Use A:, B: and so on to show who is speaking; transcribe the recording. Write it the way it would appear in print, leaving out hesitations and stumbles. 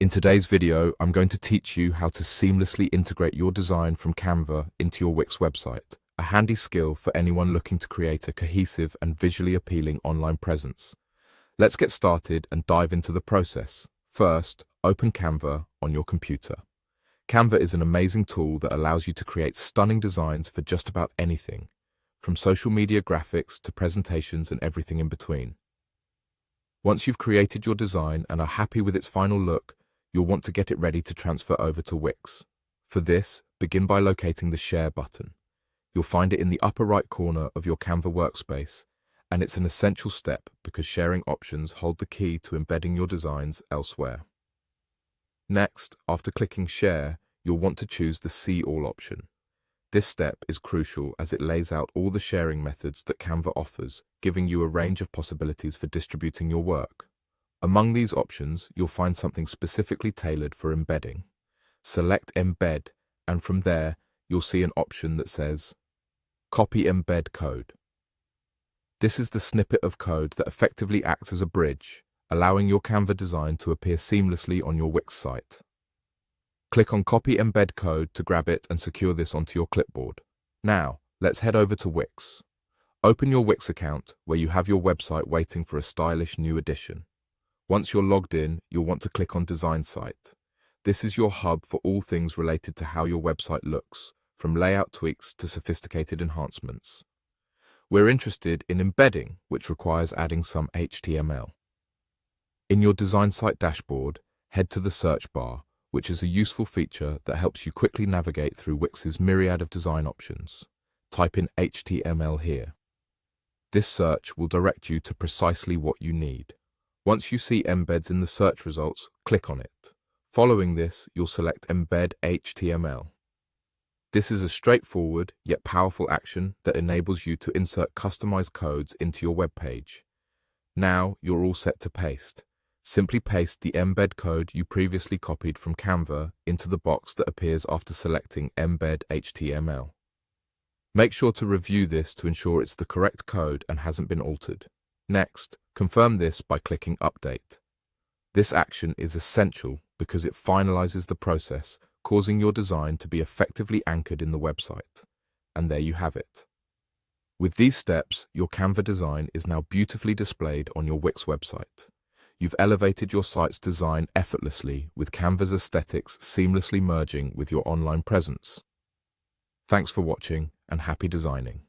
A: In today's video, I'm going to teach you how to seamlessly integrate your design from Canva into your Wix website, a handy skill for anyone looking to create a cohesive and visually appealing online presence. Let's get started and dive into the process. First, open Canva on your computer. Canva is an amazing tool that allows you to create stunning designs for just about anything, from social media graphics to presentations and everything in between. Once you've created your design and are happy with its final look, you'll want to get it ready to transfer over to Wix. For this, begin by locating the Share button. You'll find it in the upper right corner of your Canva workspace, and it's an essential step because sharing options hold the key to embedding your designs elsewhere. Next, after clicking Share, you'll want to choose the See All option. This step is crucial as it lays out all the sharing methods that Canva offers, giving you a range of possibilities for distributing your work. Among these options, you'll find something specifically tailored for embedding. Select Embed, and from there, you'll see an option that says Copy Embed Code. This is the snippet of code that effectively acts as a bridge, allowing your Canva design to appear seamlessly on your Wix site. Click on Copy Embed Code to grab it and secure this onto your clipboard. Now, let's head over to Wix. Open your Wix account where you have your website waiting for a stylish new addition. Once you're logged in, you'll want to click on Design Site. This is your hub for all things related to how your website looks, from layout tweaks to sophisticated enhancements. We're interested in embedding, which requires adding some HTML. In your Design Site dashboard, head to the search bar, which is a useful feature that helps you quickly navigate through Wix's myriad of design options. Type in HTML here. This search will direct you to precisely what you need. Once you see embeds in the search results, click on it. Following this, you'll select Embed HTML. This is a straightforward yet powerful action that enables you to insert customized codes into your web page. Now you're all set to paste. Simply paste the embed code you previously copied from Canva into the box that appears after selecting Embed HTML. Make sure to review this to ensure it's the correct code and hasn't been altered. Next, confirm this by clicking Update. This action is essential because it finalizes the process, causing your design to be effectively anchored in the website. And there you have it. With these steps, your Canva design is now beautifully displayed on your Wix website. You've elevated your site's design effortlessly, with Canva's aesthetics seamlessly merging with your online presence. Thanks for watching and happy designing.